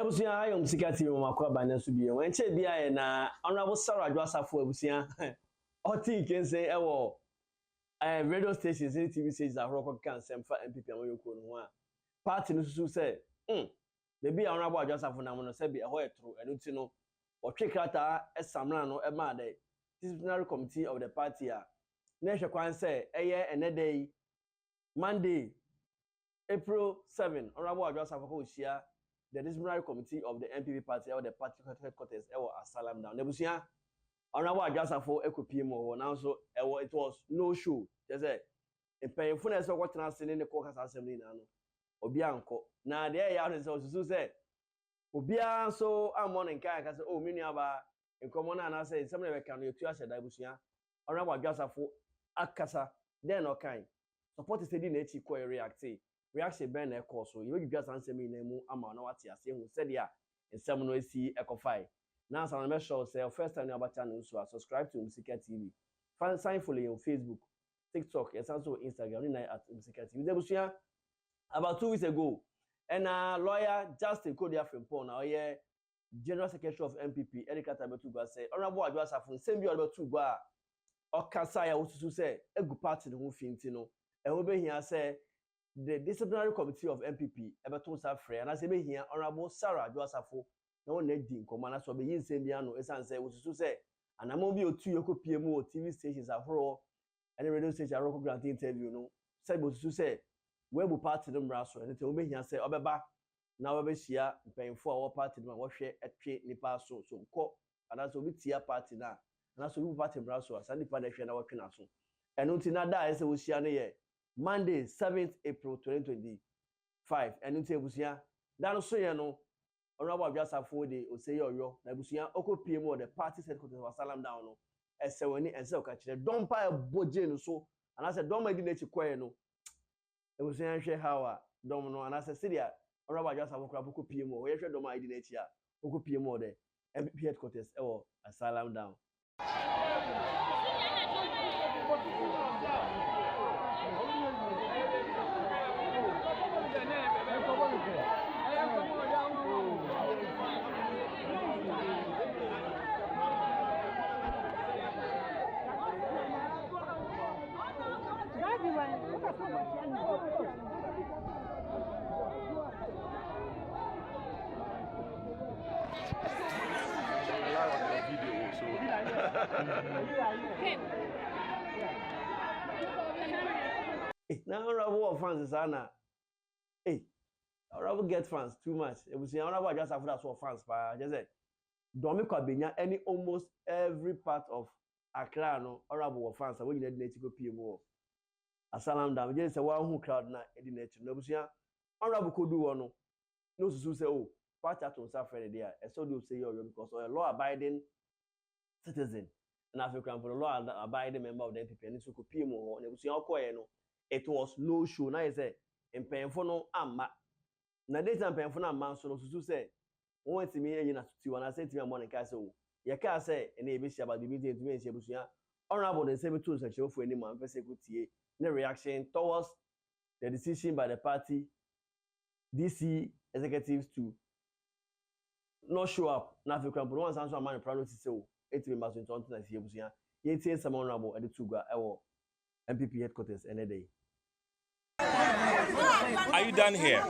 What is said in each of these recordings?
Ebusia ayom sikati mo makwa bana so bi wen che bia ye na honorable Adwoa Safo ebusia oti kense ewo radio stations and TV stations ahoro kan semfa NPP amoyoko no ho a party no susu say bebi honorable Adwoa Safo na mo no say bi eho etro enu ti no otwe krata esamra no e ma dey disciplinary committee of the party a na hwe kwan say eye enedey Monday April 7 honorable Adwoa Safo ko hia the disciplinary committee of the NPP party or the party headquarters Asalam down. Nebusia, honorable Adwoa Safo ekopie mo now so it was no show. Just say a painful as what transcend in the caucus assembly now. Obianko. Now there you are so say Obia so I'm on in kai say oh mini aba in common and I say somebody can you as a Nebusia. Honorable Adwoa Safo akasa then okay. Support is the nature ko react. Reaction ben na call so you just answer me name ama na wati ase hu said ya ensem no esi ekofai now so make sure say first time you about channel so subscribe to Musika TV sign follow on Facebook TikTok and also Instagram at Musika TV debusia about 2 weeks ago and lawyer Justice Gertrude Torkonoo now here General Secretary of NPP Headquarters say honorable Adwoa Safo same be about 2 gba okasa ya wotutu say egu party no finti no e ho be hia say the disciplinary committee of NPP ebeton safre and I say be here honorable Adwoa Safo na won na di nkomo na so be yin nsem bia no esan say wosusu say anamo bi otu yekopie mu o TV stations ahoro and radio station ahoro grant interview no say wosusu say we bu party no mra so and we be here say obeba na we be hia mpenfo a wo party no wo hwe etwe nipa so nko and so bi tia party na so bi party mra so asa nipa na hwe na wo twe na so eno ti na da say wo hia na ye Monday 7th April 2025 and into Ebusia that so ye no honorable Adwoa Safo de oseye oyo na Ebusia okopie mu the party headquarters of Asalam down no esewani ense okachire don pa boje no so and I said don ma di na chi kwae no Ebusia hwe hawa don no and I said sidia honorable Adwoa Safo kra okopie mu o ye hwe don ma di na chi a okopie mu the NPP headquarters ewo Asalam down. Now honorable fans is Anna. Hey, honorable get fans too much. It was honorable just after that so fans but just say don't make any almost every part of Accra no honorable fans when you need to go PMO. Asalam down just say one who crowd na e di nature. No busia honorable could do one no so say oh party at on Saturday there. I saw you say you because a law abiding citizen and African for the law abiding member of the NPP and so could PMO and busia okoye no. It was no show. Now you say, in painful no amma. Now this time painful no man so no say. One to me na to and I said to me morning ka say oh. You can say and e be about the meeting to me say busia. Honorable the same tools section for any man person go tie. No reaction towards the decision by the party DC executives to not show up. Now if you can put one answer man proud to say oh. 8 members in 2019 busia. You tie some honorable at the two ga NPP headquarters any day. Are you done here?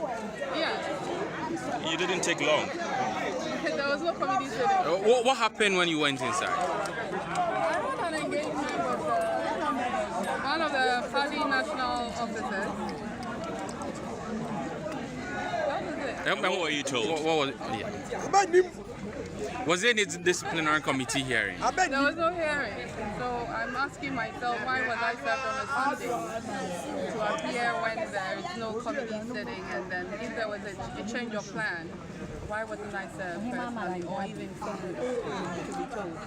Yeah. You didn't take long. There was no committee sitting. What happened when you went inside? I had an engagement with one of the party national officers. That was it. And what were you told? What was it? Yeah. Was there any disciplinary committee hearing? There was no hearing. So I'm asking myself, why was I served on a Sunday to appear when there is no committee sitting? And then if there was a change of plan, why wasn't I served personally or even to be told?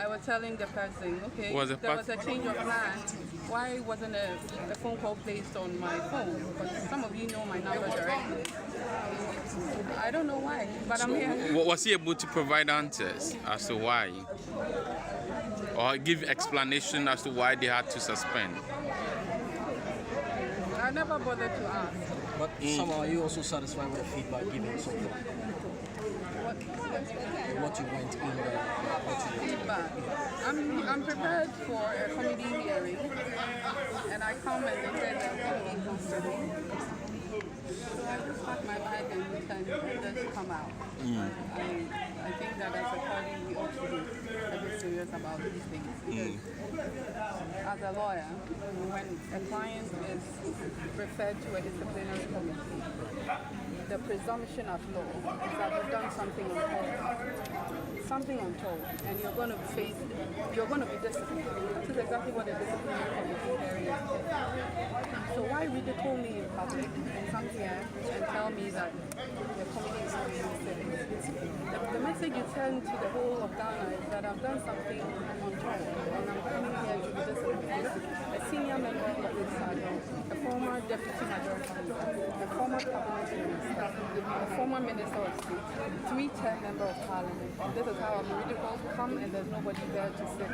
I was telling the person, okay, if there was a change of plan, why wasn't a phone call placed on my phone? Because some of you know my number directly. I don't know why, but I'm here. Was he able to provide answers as to why? Or give explanation as to why they had to suspend? I I never bothered to ask. But somehow, are you also satisfied with the feedback given so far? What you went in there? Feedback. I'm prepared for a committee hearing, and I come and they said that committee comes today. So I just pack my bag and just come out. I think that as a party we ought to be a bit serious about these things, because as a lawyer, when a client is referred to a disciplinary committee, the presumption of law is that you've done something untold, and you're going to be disciplined. This is exactly what a disciplinary committee hearing is. So why ridicule me in public and come here and tell me that the committee is not being serious? The message you send to the whole of Ghana is that I've done something untold, and I'm coming here to be disciplined. A senior member of this Senate, a former deputy majority leader, a former cabinet minister, a former minister of state, 3-term member of parliament. This is how I'm ridiculed. Come and there's nobody there to sit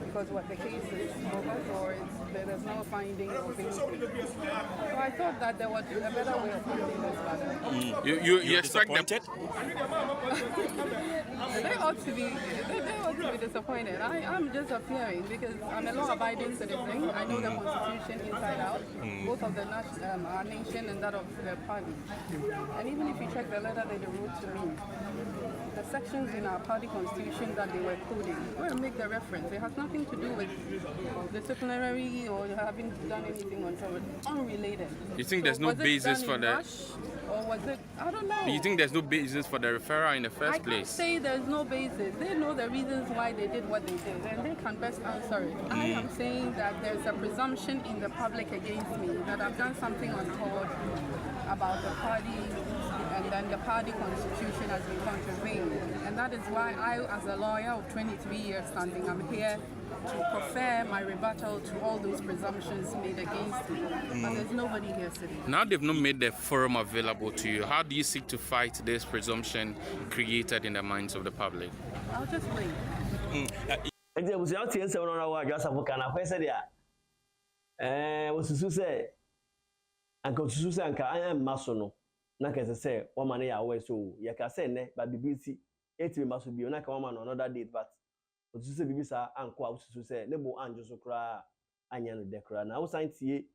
because what the case is bogus or there's no finding of anything. So I thought that there was a better way of handling this matter. You expect them? They ought to be disappointed. I'm just appearing because I'm a law-abiding citizen. I know the Constitution inside out, both of our nation and that of the party. And even if you check the letter that they wrote to me, the sections in our party constitution that they were quoting, where make the reference, it has nothing to do with disciplinary or having done anything until it's unrelated. You think there's no basis for that? Or was it? I don't know. You think there's no basis for the referral in the first place? I can't say there's no basis. They know the reasons why they did what they did, and they can best answer it. I am saying that there's a presumption in the public against me that I've done something untoward about the party, and then the party constitution has been contravened. And that is why I, as a lawyer of 23 years standing, I'm here to prefer my rebuttal to all those presumptions made against me. But there's nobody here sitting. Now they've not made the forum available to you. How do you seek to fight this presumption created in the minds of the public? I'll just wait. na kese say woman ya away so ya ka say ne ba BBC etimi maso bi na ka woman another date but otusu say BBC anko otusu say ne bo anjo so kra anya no de kra na wo san tie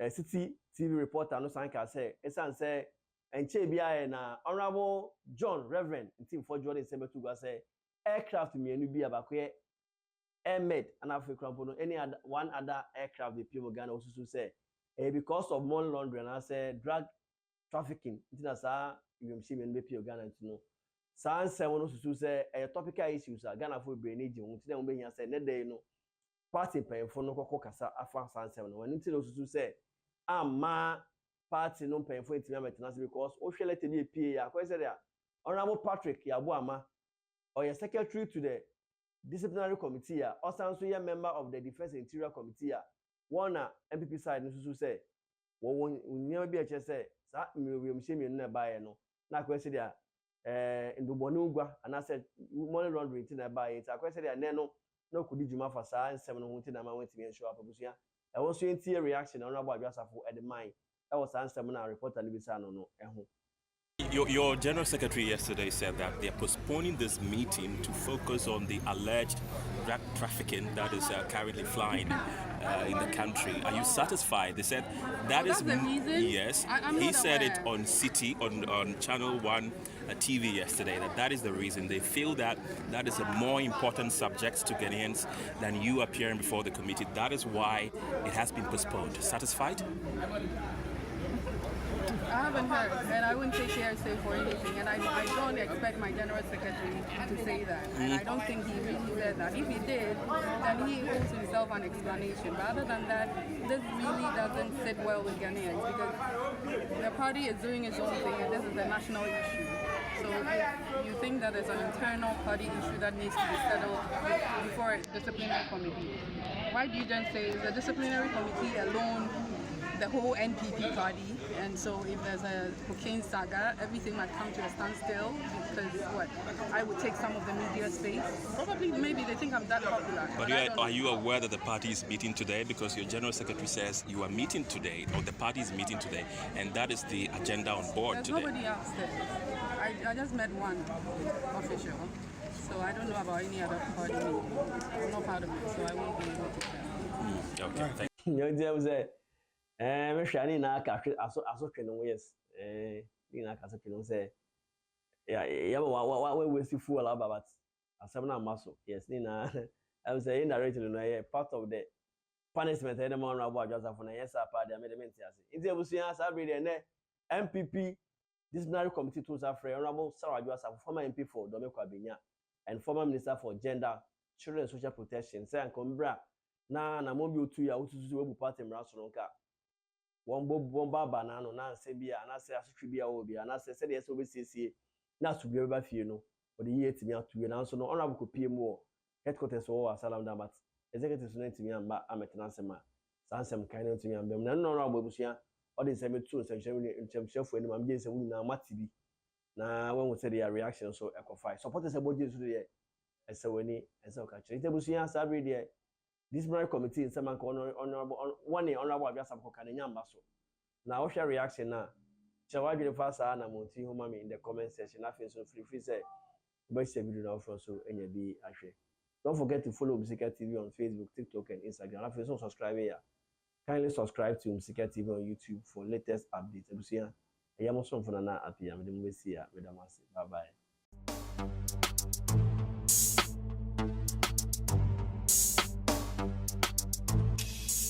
city TV reporter no san ka say esan say enche bia na honorable John Reverend Tim for Jordan say betu go say aircraft mienu bi abakoye airmed and African no any other one other aircraft the people Ghana otusu say because of money laundering and say drug trafficking ntina sa UMC men be pio Ghana ntino sa ansem no susu say topical issues Ghana for brain age ho ntina mo be hia say ne day no party payfo no kokko kasa afa sa ansem no wani ntina susu say ama party no payfo ntima metena because o hwele te bi pie ya ko say there honorable Patrick Yabuama or your secretary to the disciplinary committee or also a member of the defense and interior committee one NPP side no susu say wo nyama bi a che say sa mi na bae no na kwese dia ndobone ugwa ana say money laundering tin na bae ta kwese dia ne no na kudi juma fa sa nsem no hunti na ma wantimi ensure apabusua e wo so entie reaction honorable Adwoa Safo at the mind that was nsem na reporter ni bisa no eho. Your General Secretary yesterday said that they're postponing this meeting to focus on the alleged drug trafficking that is currently flying in the country. Are you satisfied? They said that's the reason? Yes. He said it on City, on Channel 1 TV yesterday, that is the reason. They feel that that is a more important subject to Ghanaians than you appearing before the committee. That is why it has been postponed. Satisfied? I haven't heard, and I wouldn't take hearsay for anything, and I don't expect my General Secretary to say that, and I don't think he really said that. If he did, then he owes himself an explanation. But other than that, this really doesn't sit well with Ghanaians, because the party is doing its own thing, and this is a national issue. So if you think that there's an internal party issue that needs to be settled before a disciplinary committee, why do you then say the disciplinary committee alone the whole NPP party, and so if there's a cocaine saga, everything might come to a standstill because I would take some of the media space. Probably, maybe they think I'm that popular. But are you aware that the party is meeting today? Because your general secretary says you are meeting today, or the party is meeting today, and that is the agenda on board There's today. nobody upstairs. I just met one official, so I don't know about any other party meeting. I'm not part of it, so I won't be able to tell. Okay, thank You know, say, me shani na ka aso twene yes. Ni na ka aso twene say, yeah, what we see full about, but asem na maso. Yes, ni na. I was saying indirectly, no, part of the punishment. Any man about Adwoa Safo na yes, part the amendment. Yes, it's ebusia sabi the NPP Disciplinary Committee to Safre, Honorable Adwoa Safo, former MP for Domeko Abenya, and former Minister for Gender, Children and Social Protection. Say and Combra na mobi otu ya ututu webu party mrasononka. One banana na say bia na say asotwe bia obi na say say yes obesiesie na asubia ba fie no or the year timi atuye na so no honorable ko PM headquarters wo asalam da but executives no timi amba ametena sema sansem kan no timi amba na no honorable busua all the same two nchemchefu eni mamje se wunu na matibi na when we say their reaction so ekofai supporters e boje so dey ese weni ese o ka chere ite busua sabre dey disciplinary committee in some honorable Adwoa Safo kan nyamba so na wo share reaction na chewa dwere fasa na monti homa me in the comment section na face so free say be share video na offer so enya bi ahwe. Don't forget to follow Musica TV on Facebook, TikTok and Instagram. And if you subscribe here, kindly subscribe to Musica TV on YouTube for latest updates. Ebusia, I am also from Nana Apia. Bye bye.